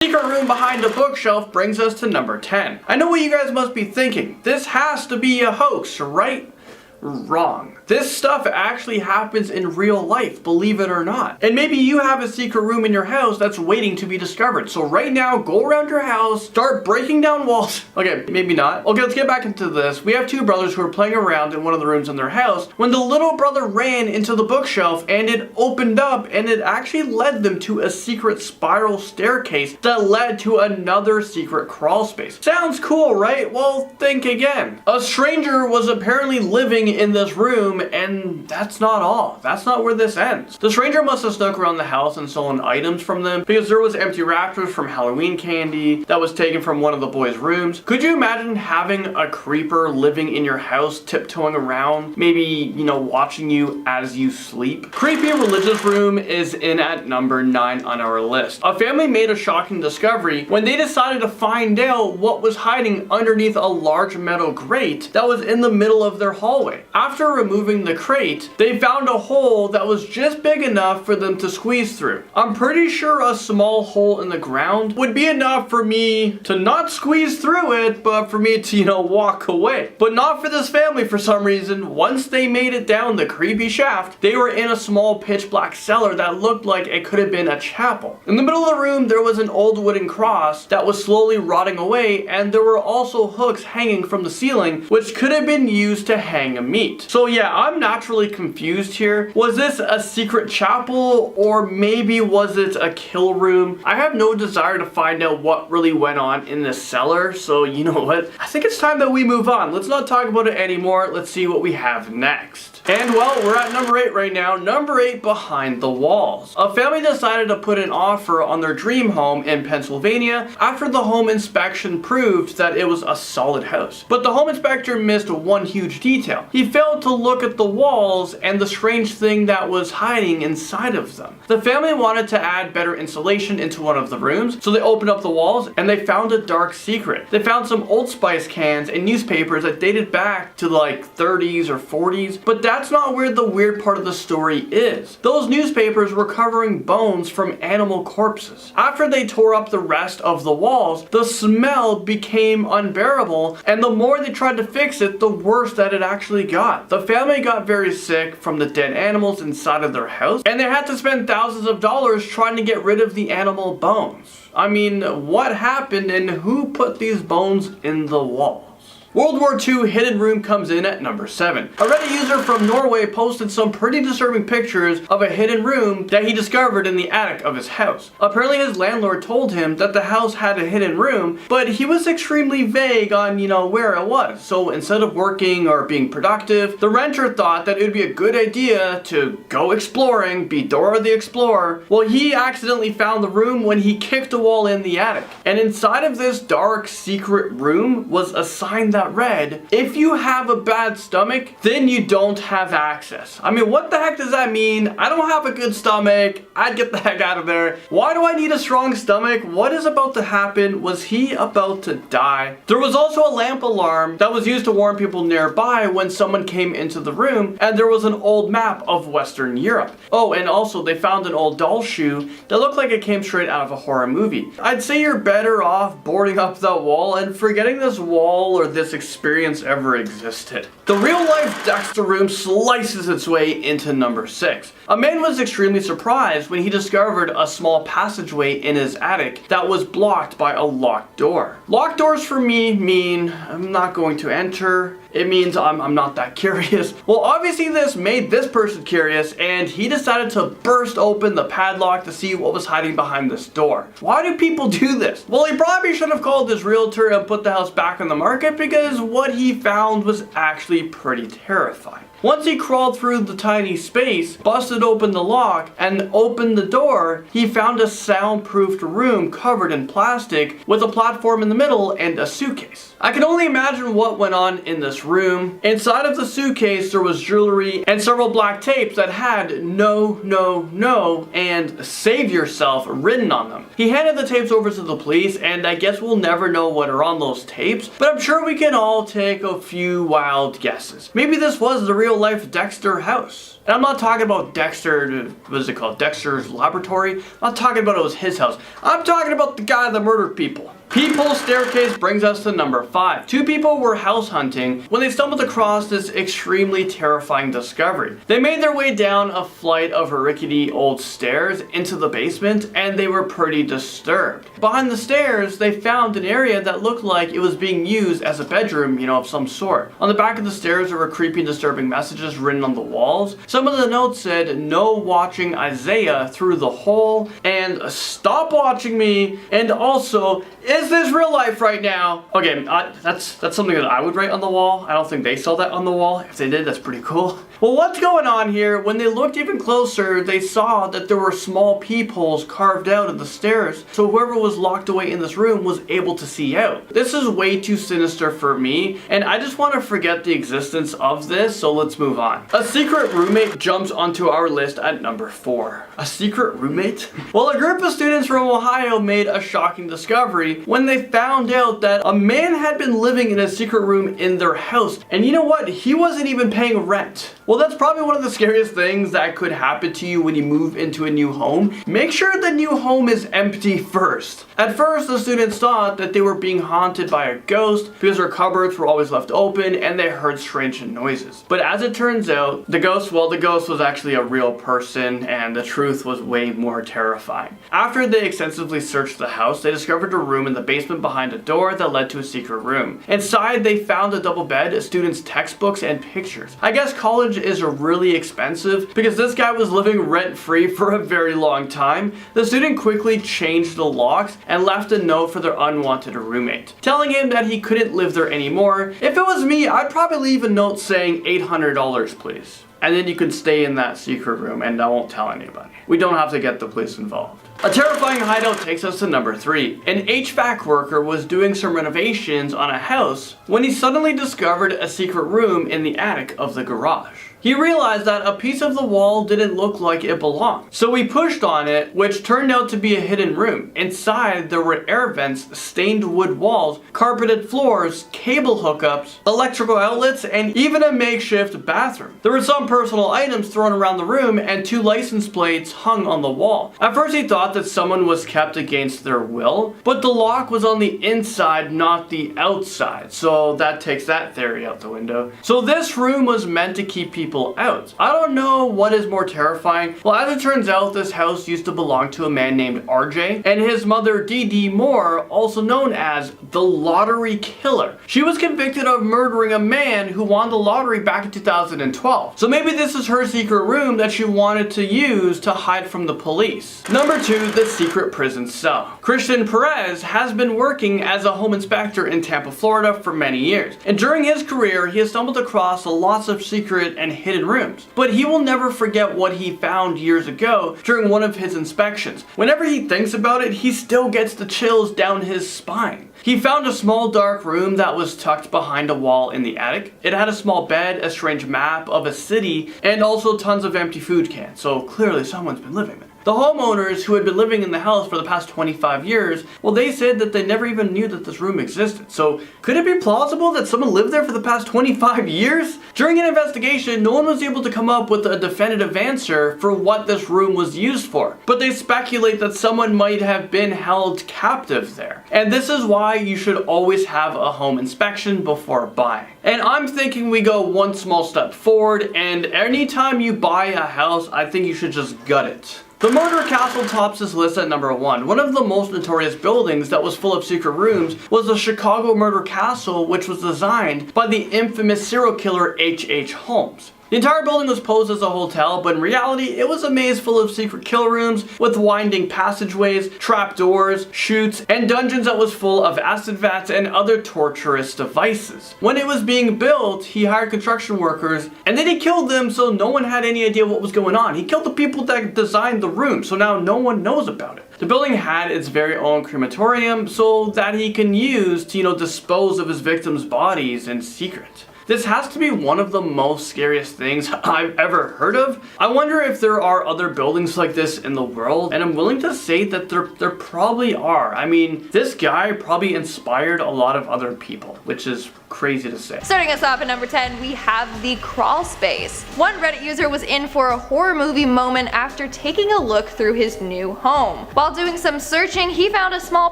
Secret room behind a bookshelf brings us to number 10. I know what you guys must be thinking. This has to be a hoax, right? Wrong. This stuff actually happens in real life, believe it or not. And maybe you have a secret room in your house that's waiting to be discovered. So right now, go around your house, start breaking down walls. Okay, maybe not. Okay, let's get back into this. We have two brothers who are playing around in one of the rooms in their house when the little brother ran into the bookshelf and it opened up and it actually led them to a secret spiral staircase that led to another secret crawl space. Sounds cool, right? Well, think again. A stranger was apparently living in this room, and that's not all. That's not where this ends. The stranger must have snuck around the house and stolen items from them because there was empty wrappers from Halloween candy that was taken from one of the boys' rooms. Could you imagine having a creeper living in your house, tiptoeing around, maybe, you know, watching you as you sleep? Creepy religious room is in at number 9 on our list. A family made a shocking discovery when they decided to find out what was hiding underneath a large metal grate that was in the middle of their hallway. After removing the crate, they found a hole that was just big enough for them to squeeze through. I'm pretty sure a small hole in the ground would be enough for me to not squeeze through it, but for me to, you know, walk away. But not for this family for some reason. Once they made it down the creepy shaft, they were in a small pitch black cellar that looked like it could have been a chapel. In the middle of the room, there was an old wooden cross that was slowly rotting away, and there were also hooks hanging from the ceiling, which could have been used to hang a meat. So yeah, I'm naturally confused here. Was this a secret chapel, or maybe was it a kill room? I have no desire to find out what really went on in this cellar, so you know what? I think it's time that we move on. Let's not talk about it anymore. Let's see what we have next. And well, we're at number 8 right now. Number 8, behind the walls. A family decided to put an offer on their dream home in Pennsylvania after the home inspection proved that it was a solid house. But the home inspector missed one huge detail. He failed to look at the walls and the strange thing that was hiding inside of them. The family wanted to add better insulation into one of the rooms, so they opened up the walls and they found a dark secret. They found some Old Spice cans and newspapers that dated back to like 30s or 40s, but that's not where the weird part of the story is. Those newspapers were covering bones from animal corpses. After they tore up the rest of the walls, the smell became unbearable, and the more they tried to fix it, the worse that it actually got. The family got very sick from the dead animals inside of their house, and they had to spend thousands of dollars trying to get rid of the animal bones. I mean, what happened and who put these bones in the wall? World War II hidden room comes in at number 7. A Reddit user from Norway posted some pretty disturbing pictures of a hidden room that he discovered in the attic of his house. Apparently his landlord told him that the house had a hidden room, but he was extremely vague on, you know, where it was. So instead of working or being productive, the renter thought that it would be a good idea to go exploring, be Dora the Explorer. Well, he accidentally found the room when he kicked a wall in the attic. And inside of this dark secret room was a sign that read, if you have a bad stomach, then you don't have access. I mean, what the heck does that mean? I don't have a good stomach. I'd get the heck out of there. Why do I need a strong stomach? What is about to happen? Was he about to die? There was also a lamp alarm that was used to warn people nearby when someone came into the room, and there was an old map of Western Europe. Oh, and also they found an old doll shoe that looked like it came straight out of a horror movie. I'd say you're better off boarding up that wall and forgetting this wall or this experience ever existed. The real life Dexter room slices its way into number 6. A man was extremely surprised when he discovered a small passageway in his attic that was blocked by a locked door. Locked doors for me mean I'm not going to enter. It means I'm not that curious. Well, obviously this made this person curious, and he decided to burst open the padlock to see what was hiding behind this door. Why do people do this? Well, he probably should have called his realtor and put the house back on the market, because what he found was actually pretty terrifying. Once he crawled through the tiny space, busted open the lock, and opened the door, he found a soundproofed room covered in plastic with a platform in the middle and a suitcase. I can only imagine what went on in this room. Inside of the suitcase there was jewelry and several black tapes that had "No, no, no" and "Save yourself" written on them. He handed the tapes over to the police, and I guess we'll never know what are on those tapes, but I'm sure we can all take a few wild guesses. Maybe this was the real real life Dexter house. And I'm not talking about Dexter, what is it called, Dexter's Laboratory. I'm not talking about it was his house. I'm talking about the guy that murdered people. Peephole staircase brings us to number 5. Two people were house hunting when they stumbled across this extremely terrifying discovery. They made their way down a flight of rickety old stairs into the basement, and they were pretty disturbed. Behind the stairs, they found an area that looked like it was being used as a bedroom, of some sort. On the back of the stairs, there were creepy and disturbing messages written on the walls. Some of the notes said, "No watching Isaiah through the hole," and "Stop watching me," and also, "Is this real life right now?" Okay, that's something that I would write on the wall. I don't think they saw that on the wall. If they did, that's pretty cool. Well, what's going on here? When they looked even closer, they saw that there were small peepholes carved out of the stairs, so whoever was locked away in this room was able to see out. This is way too sinister for me, and I just want to forget the existence of this, so let's move on. A secret roommate jumps onto our list at number 4. A secret roommate? Well, a group of students from Ohio made a shocking discovery when they found out that a man had been living in a secret room in their house, and you know what? He wasn't even paying rent. Well, that's probably one of the scariest things that could happen to you when you move into a new home. Make sure the new home is empty first. At first, the students thought that they were being haunted by a ghost because their cupboards were always left open and they heard strange noises. But as it turns out, the ghost was actually a real person, and the truth was way more terrifying. After they extensively searched the house, they discovered a room in the basement behind a door that led to a secret room. Inside, they found a double bed, a student's textbooks, and pictures. I guess college is really expensive because this guy was living rent-free for a very long time. The student quickly changed the locks and left a note for their unwanted roommate, telling him that he couldn't live there anymore. If it was me, I'd probably leave a note saying $800, please. And then you can stay in that secret room and I won't tell anybody. We don't have to get the police involved. A terrifying hideout takes us to number 3. An HVAC worker was doing some renovations on a house when he suddenly discovered a secret room in the attic of the garage. He realized that a piece of the wall didn't look like it belonged. So he pushed on it, which turned out to be a hidden room. Inside, there were air vents, stained wood walls, carpeted floors, cable hookups, electrical outlets, and even a makeshift bathroom. There were some personal items thrown around the room and 2 license plates hung on the wall. At first he thought that someone was kept against their will, but the lock was on the inside, not the outside. So that takes that theory out the window. So this room was meant to keep people out. I don't know what is more terrifying. Well, as it turns out, this house used to belong to a man named RJ and his mother Dee Moore, also known as the Lottery Killer. She was convicted of murdering a man who won the lottery back in 2012. So maybe this is her secret room that she wanted to use to hide from the police. Number 2, the secret prison cell. Christian Perez has been working as a home inspector in Tampa, Florida for many years. And during his career, he has stumbled across lots of secret and hidden rooms. But he will never forget what he found years ago during one of his inspections. Whenever he thinks about it, he still gets the chills down his spine. He found a small dark room that was tucked behind a wall in the attic. It had a small bed, a strange map of a city, and also tons of empty food cans. So clearly someone's been living there. The homeowners who had been living in the house for the past 25 years, well, they said that they never even knew that this room existed. So could it be plausible that someone lived there for the past 25 years? During an investigation, no one was able to come up with a definitive answer for what this room was used for. But they speculate that someone might have been held captive there. And this is why you should always have a home inspection before buying. And I'm thinking we go one small step forward, and anytime you buy a house, I think you should just gut it. The Murder Castle tops this list at number 1. One of the most notorious buildings that was full of secret rooms was the Chicago Murder Castle, which was designed by the infamous serial killer H.H. Holmes. The entire building was posed as a hotel, but in reality, it was a maze full of secret kill rooms with winding passageways, trapdoors, chutes, and dungeons that was full of acid vats and other torturous devices. When it was being built, he hired construction workers, and then he killed them so no one had any idea what was going on. He killed the people that designed the room, so now no one knows about it. The building had its very own crematorium so that he can use to, dispose of his victims' bodies in secret. This has to be one of the most scariest things I've ever heard of. I wonder if there are other buildings like this in the world, and I'm willing to say that there probably are. I mean, this guy probably inspired a lot of other people, which is crazy to say. Starting us off at number 10, we have the crawl space. One Reddit user was in for a horror movie moment after taking a look through his new home. While doing some searching, he found a small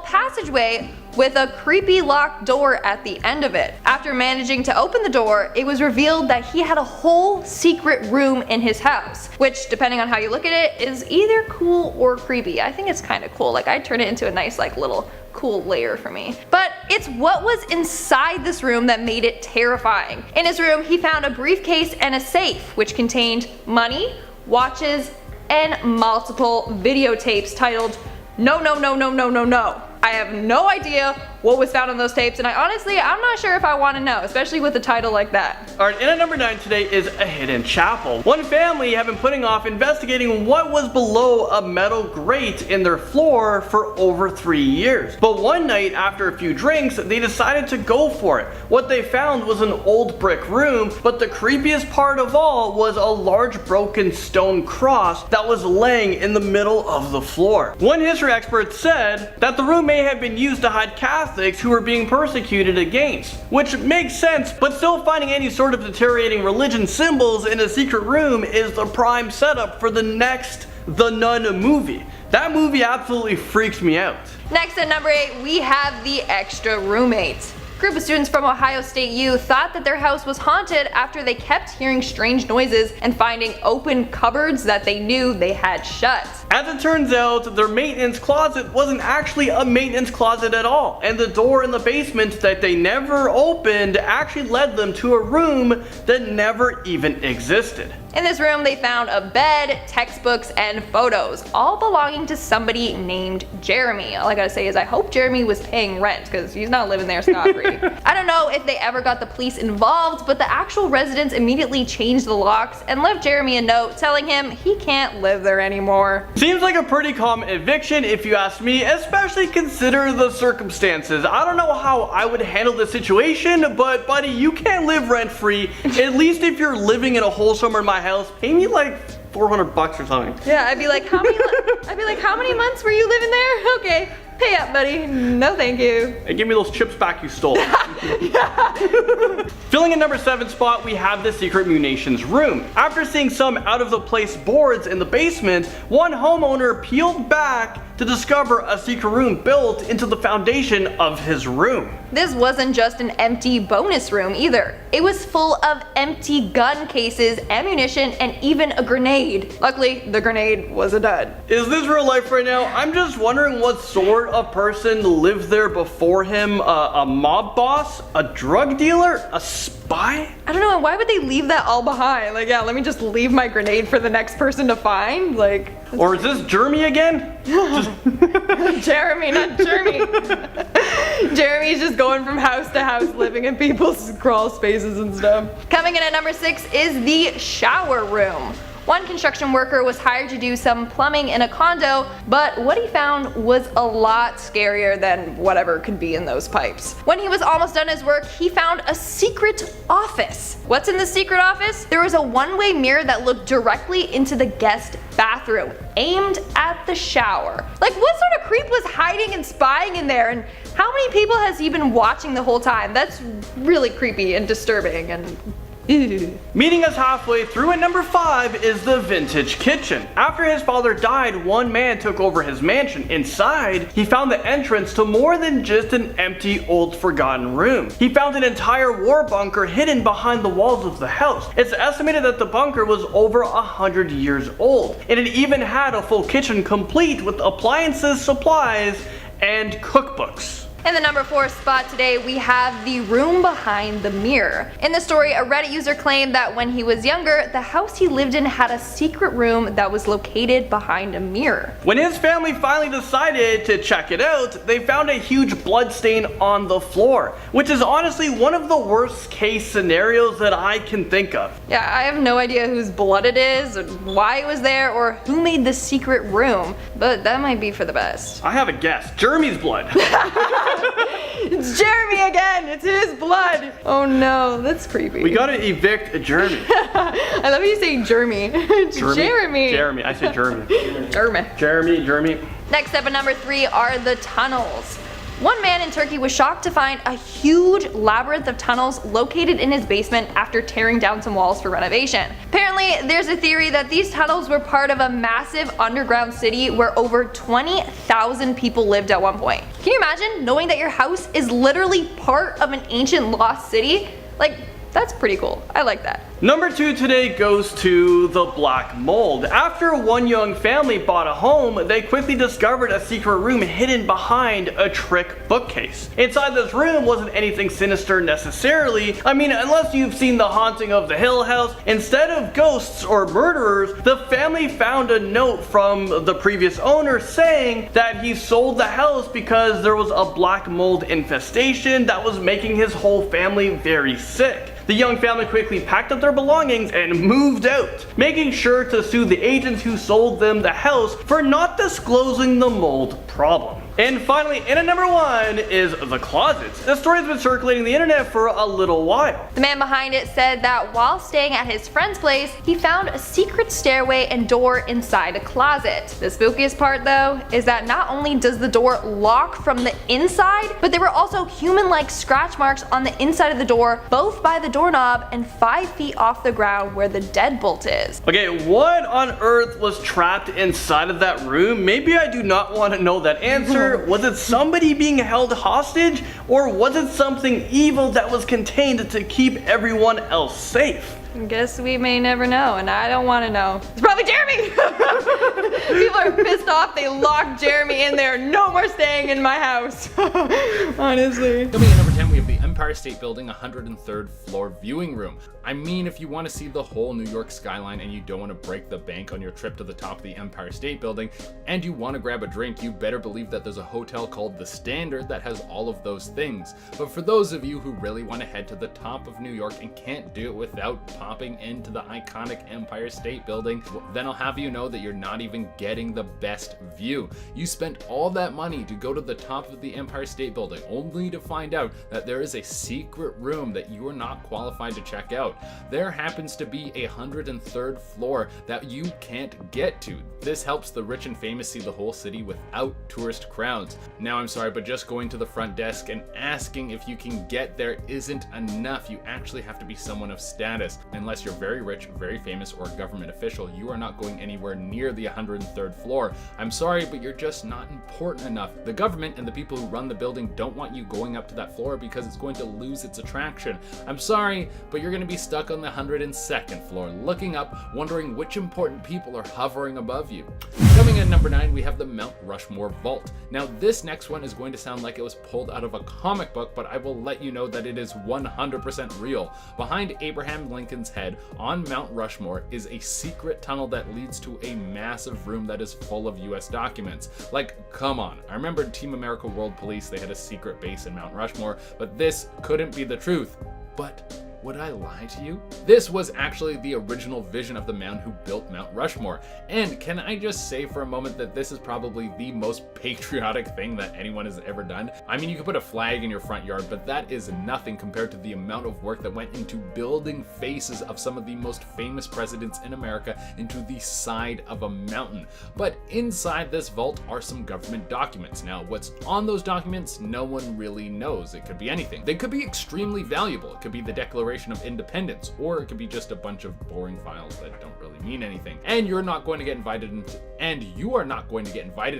passageway with a creepy locked door at the end of it. After managing to open the door, it was revealed that he had a whole secret room in his house, which, depending on how you look at it, is either cool or creepy. I think it's kind of cool. Like, I'd turn it into a nice, like, little cool layer for me. But it's what was inside this room that made it terrifying. In his room, he found a briefcase and a safe, which contained money, watches, and multiple videotapes titled "No, no, no, no, no, no, no." I have no idea what was found on those tapes, and I'm not sure if I want to know, especially with a title like that. Alright, in at number 9 today is a hidden chapel. One family have been putting off investigating what was below a metal grate in their floor for over 3 years. But one night, after a few drinks, they decided to go for it. What they found was an old brick room, but the creepiest part of all was a large broken stone cross that was laying in the middle of the floor. One history expert said that the room may have been used to hide Catholics who were being persecuted against, which makes sense, but still finding any sort of deteriorating religion symbols in a secret room is the prime setup for the next The Nun movie. That movie absolutely freaks me out. Next at number 8, we have the extra roommate. A group of students from Ohio State U thought that their house was haunted after they kept hearing strange noises and finding open cupboards that they knew they had shut. As it turns out, their maintenance closet wasn't actually a maintenance closet at all, and the door in the basement that they never opened actually led them to a room that never even existed. In this room, they found a bed, textbooks, and photos, all belonging to somebody named Jeremy. All I gotta say is I hope Jeremy was paying rent, because he's not living there scot-free. I don't know if they ever got the police involved, but the actual residents immediately changed the locks and left Jeremy a note telling him he can't live there anymore. Seems like a pretty common eviction if you ask me, especially consider the circumstances. I don't know how I would handle this situation, but buddy, you can't live rent-free. At least if you're living in a hole somewhere in my house, pay me like $400 or something. Yeah, I'd be like, how many months were you living there? Okay, pay up, buddy. No, thank you. Hey, give me those chips back you stole. Filling in number 7 spot, we have the secret munitions room. After seeing some out of the place boards in the basement, one homeowner peeled back to discover a secret room built into the foundation of his room. This wasn't just an empty bonus room either. It was full of empty gun cases, ammunition, and even a grenade. Luckily, the grenade was a dud. Is this real life right now? I'm just wondering what sort of person lived there before him. A mob boss? A drug dealer? A spy? I don't know, and why would they leave that all behind? Like, yeah, let me just leave my grenade for the next person to find? Like... Or is this Jeremy again? Jeremy, not Jeremy. Jeremy's just going from house to house living in people's crawl spaces and stuff. Coming in at number 6 is the shower room. One construction worker was hired to do some plumbing in a condo, but what he found was a lot scarier than whatever could be in those pipes. When he was almost done his work, he found a secret office. What's in the secret office? There was a one-way mirror that looked directly into the guest bathroom, aimed at the shower. Like, what sort of creep was hiding and spying in there, and how many people has he been watching the whole time? That's really creepy and disturbing and... Ew. Meeting us halfway through at number 5 is the vintage kitchen. After his father died, one man took over his mansion. Inside, he found the entrance to more than just an empty, old, forgotten room. He found an entire war bunker hidden behind the walls of the house. It's estimated that the bunker was over 100 years old, and it even had a full kitchen complete with appliances, supplies, and cookbooks. In the number 4 spot today, we have the room behind the mirror. In the story, a Reddit user claimed that when he was younger, the house he lived in had a secret room that was located behind a mirror. When his family finally decided to check it out, they found a huge blood stain on the floor, which is honestly one of the worst case scenarios that I can think of. Yeah, I have no idea whose blood it is, or why it was there, or who made the secret room, but that might be for the best. I have a guess. Jeremy's blood. It's Jeremy again. It's his blood. Oh no, that's creepy. We gotta evict Jeremy. I love how you say Jeremy. It's Jeremy. Jeremy. I say Jeremy. Jeremy. Next up at number 3 are the tunnels. One man in Turkey was shocked to find a huge labyrinth of tunnels located in his basement after tearing down some walls for renovation. Apparently, there's a theory that these tunnels were part of a massive underground city where over 20,000 people lived at one point. Can you imagine knowing that your house is literally part of an ancient lost city? Like, that's pretty cool. I like that. Number 2 today goes to the black mold. After one young family bought a home, they quickly discovered a secret room hidden behind a trick bookcase. Inside this room wasn't anything sinister necessarily. I mean, unless you've seen The Haunting of the Hill House, instead of ghosts or murderers, the family found a note from the previous owner saying that he sold the house because there was a black mold infestation that was making his whole family very sick. The young family quickly packed up their belongings and moved out, making sure to sue the agents who sold them the house for not disclosing the mold problem. And finally, in at number 1 is the closets. This story has been circulating the internet for a little while. The man behind it said that while staying at his friend's place, he found a secret stairway and door inside a closet. The spookiest part though is that not only does the door lock from the inside, but there were also human-like scratch marks on the inside of the door, both by the doorknob and 5 feet off the ground where the deadbolt is. Okay, what on earth was trapped inside of that room? Maybe I do not want to know that answer. Was it somebody being held hostage, or was it something evil that was contained to keep everyone else safe? Guess we may never know, and I don't want to know. It's probably Jeremy! People are pissed off they locked Jeremy in there. No more staying in my house. Honestly. Coming in number 10, we have the Empire State Building 103rd floor viewing room. I mean, if you want to see the whole New York skyline and you don't want to break the bank on your trip to the top of the Empire State Building, and you want to grab a drink, you better believe that there's a hotel called The Standard that has all of those things. But for those of you who really want to head to the top of New York and can't do it without popping into the iconic Empire State Building, then I'll have you know that you're not even getting the best view. You spent all that money to go to the top of the Empire State Building only to find out that there is a secret room that you are not qualified to check out. There happens to be a 103rd floor that you can't get to. This helps the rich and famous see the whole city without tourist crowds. Now I'm sorry, but just going to the front desk and asking if you can get there isn't enough. You actually have to be someone of status. Unless you're very rich, very famous, or a government official, you are not going anywhere near the 103rd floor. I'm sorry, but you're just not important enough. The government and the people who run the building don't want you going up to that floor because it's going to lose its attraction. I'm sorry, but you're going to be stuck on the 102nd floor, looking up, wondering which important people are hovering above you. Coming in at number 9, we have the Mount Rushmore Vault. Now, this next one is going to sound like it was pulled out of a comic book, but I will let you know that it is 100% real. Behind Abraham Lincoln's head on Mount Rushmore is a secret tunnel that leads to a massive room that is full of US documents. Like, come on. I remember Team America World Police, they had a secret base in Mount Rushmore, but this couldn't be the truth. But would I lie to you? This was actually the original vision of the man who built Mount Rushmore. And can I just say for a moment that this is probably the most patriotic thing that anyone has ever done? I mean, you could put a flag in your front yard, but that is nothing compared to the amount of work that went into building faces of some of the most famous presidents in America into the side of a mountain. But inside this vault are some government documents. Now, what's on those documents, no one really knows. It could be anything. They could be extremely valuable. It could be the Declaration of Independence, or it could be just a bunch of boring files that don't really mean anything. And you are not going to get invited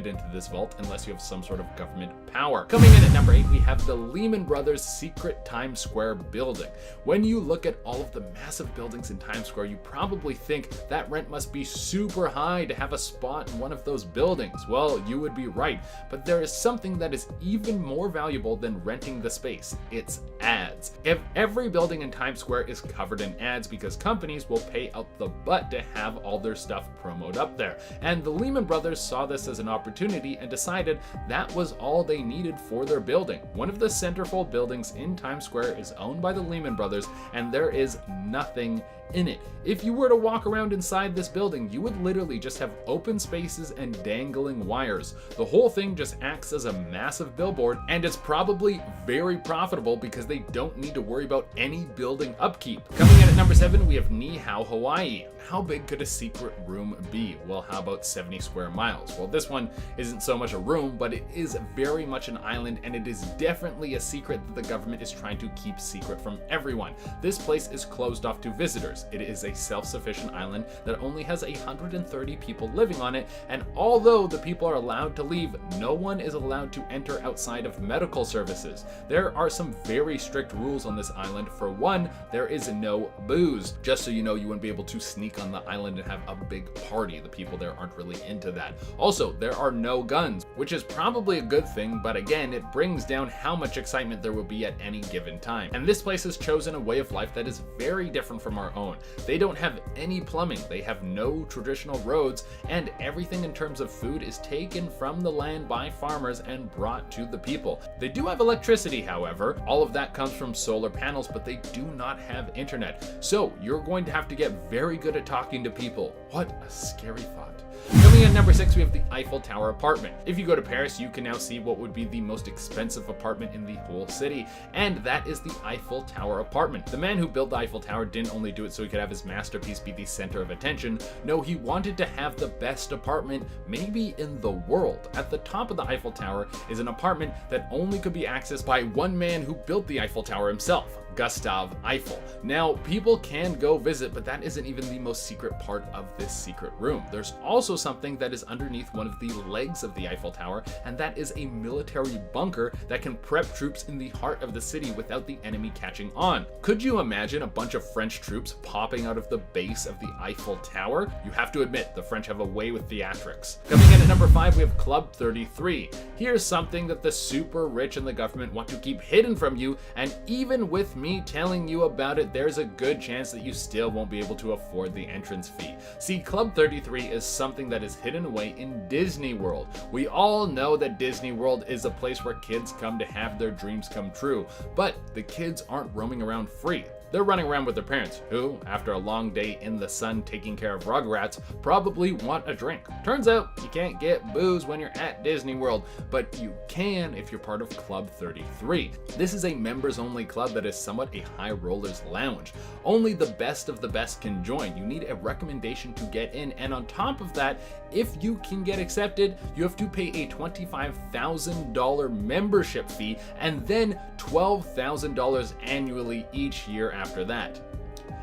into this vault unless you have some sort of government power. Coming in at number 8, we have the Lehman Brothers secret Times Square building. When you look at all of the massive buildings in Times Square, you probably think that rent must be super high to have a spot in one of those buildings. Well, you would be right, but there is something that is even more valuable than renting the space. It's ads. If every building in Times Square is covered in ads because companies will pay out the butt to have all their stuff promoted up there. And the Lehman Brothers saw this as an opportunity and decided that was all they needed for their building. One of the centerfold buildings in Times Square is owned by the Lehman Brothers, and there is nothing in it. If you were to walk around inside this building, you would literally just have open spaces and dangling wires. The whole thing just acts as a massive billboard, and it's probably very profitable because they don't need to worry about any building upkeep. Coming in at number 7, we have Niihau, Hawaii. How big could a secret room be? Well, how about 70 square miles? Well, this one isn't so much a room, but it is very much an island, and it is definitely a secret that the government is trying to keep secret from everyone. This place is closed off to visitors. It is a self-sufficient island that only has 130 people living on it, and although the people are allowed to leave, no one is allowed to enter outside of medical services. There are some very strict rules on this island. For one, there is no booze. Just so you know, you wouldn't be able to sneak on the island and have a big party. The people there aren't really into that. Also, there are no guns, which is probably a good thing, but again, it brings down how much excitement there will be at any given time. And this place has chosen a way of life that is very different from our own. They don't have any plumbing, they have no traditional roads, and everything in terms of food is taken from the land by farmers and brought to the people. They do have electricity, however. All of that comes from solar panels, but they do not have internet. So you're going to have to get very good at talking to people. What a scary thought. Coming in at number 6, we have the Eiffel Tower apartment. If you go to Paris, you can now see what would be the most expensive apartment in the whole city, and that is the Eiffel Tower apartment. The man who built the Eiffel Tower didn't only do it so he could have his masterpiece be the center of attention. No, he wanted to have the best apartment maybe in the world. At the top of the Eiffel Tower is an apartment that only could be accessed by one man who built the Eiffel Tower himself, Gustave Eiffel. Now, people can go visit, but that isn't even the most secret part of this secret room. There's also something that is underneath one of the legs of the Eiffel Tower, and that is a military bunker that can prep troops in the heart of the city without the enemy catching on. Could you imagine a bunch of French troops popping out of the base of the Eiffel Tower? You have to admit, the French have a way with theatrics. Coming in at number 5, we have Club 33. Here's something that the super rich and the government want to keep hidden from you, and even with me telling you about it, there's a good chance that you still won't be able to afford the entrance fee. See, Club 33 is something that is hidden away in Disney World. We all know that Disney World is a place where kids come to have their dreams come true, but the kids aren't roaming around free. They're running around with their parents, who, after a long day in the sun taking care of Rugrats, probably want a drink. Turns out, you can't get booze when you're at Disney World, but you can if you're part of Club 33. This is a members-only club that is somewhat a high rollers lounge. Only the best of the best can join. You need a recommendation to get in, and on top of that, if you can get accepted, you have to pay a $25,000 membership fee and then $12,000 annually each year after that.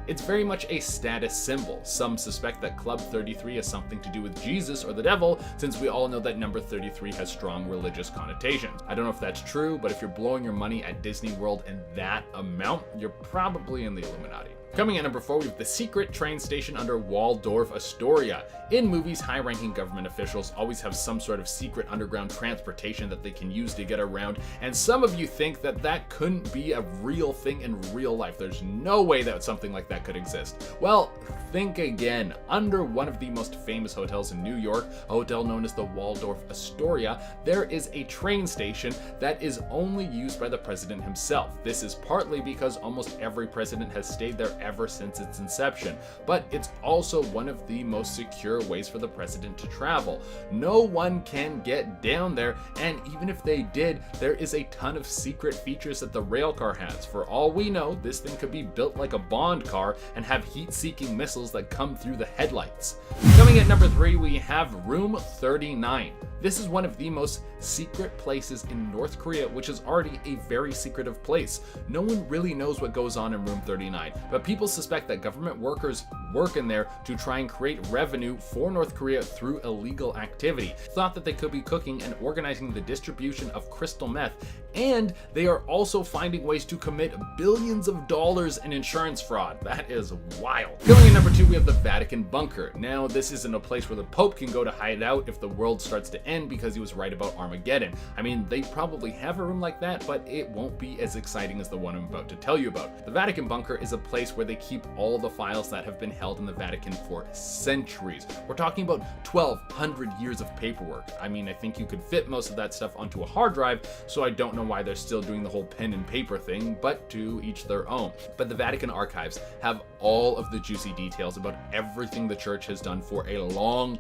It's very much a status symbol. Some suspect that Club 33 has something to do with Jesus or the devil, since we all know that number 33 has strong religious connotations. I don't know if that's true, but if you're blowing your money at Disney World in that amount, you're probably in the Illuminati. Coming at number 4, we have the secret train station under Waldorf Astoria. In movies, high-ranking government officials always have some sort of secret underground transportation that they can use to get around, and some of you think that that couldn't be a real thing in real life. There's no way that something like that could exist. Well, think again. Under one of the most famous hotels in New York, a hotel known as the Waldorf Astoria, there is a train station that is only used by the president himself. This is partly because almost every president has stayed there ever since its inception, but it's also one of the most secure ways for the president to travel. No one can get down there, and even if they did, there is a ton of secret features that the rail car has. For all we know, this thing could be built like a Bond car and have heat-seeking missiles that come through the headlights. Coming at number 3, we have Room 39. This is one of the most secret places in North Korea, which is already a very secretive place. No one really knows what goes on in Room 39, but people suspect that government workers work in there to try and create revenue for North Korea through illegal activity. Thought that they could be cooking and organizing the distribution of crystal meth, and they are also finding ways to commit billions of dollars in insurance fraud. That is wild. Coming in number 2, we have the Vatican bunker. Now, this isn't a place where the Pope can go to hide out if the world starts to end because he was right about Armageddon. I mean, they probably have a room like that, but it won't be as exciting as the one I'm about to tell you about. The Vatican bunker is a place where they keep all the files that have been held in the Vatican for centuries. We're talking about 1,200 years of paperwork. I mean, I think you could fit most of that stuff onto a hard drive, so I don't know why they're still doing the whole pen and paper thing, but to each their own. But the Vatican archives have all of the juicy details about everything the church has done for a long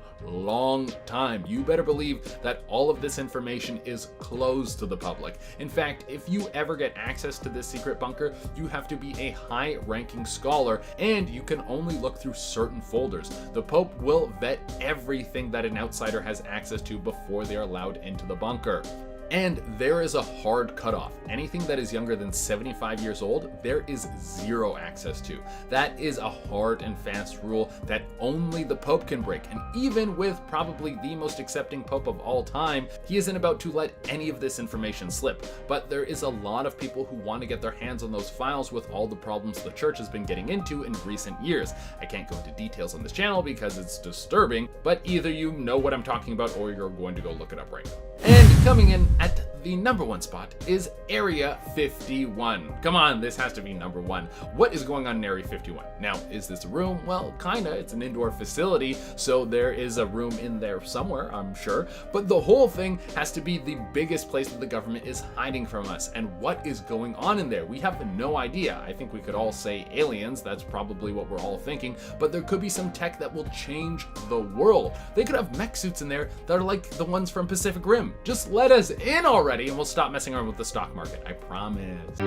time. You better believe that all of this information is closed to the public. In fact, if you ever get access to this secret bunker, you have to be a high-ranking scholar, and you can only look through certain folders. The Pope will vet everything that an outsider has access to before they are allowed into the bunker. And there is a hard cutoff. Anything that is younger than 75 years old, there is zero access to. That is a hard and fast rule that only the Pope can break. And even with probably the most accepting Pope of all time, he isn't about to let any of this information slip. But there is a lot of people who want to get their hands on those files with all the problems the church has been getting into in recent years. I can't go into details on this channel because it's disturbing, but either you know what I'm talking about or you're going to go look it up right now. And coming in at the #1 spot is Area 51. Come on, this has to be #1. What is going on in Area 51? Now, is this a room? Well, kinda. It's an indoor facility, so there is a room in there somewhere, I'm sure. But the whole thing has to be the biggest place that the government is hiding from us. And what is going on in there? We have no idea. I think we could all say aliens. That's probably what we're all thinking. But there could be some tech that will change the world. They could have mech suits in there that are like the ones from Pacific Rim. Just let us in already and we'll stop messing around with the stock market. I promise.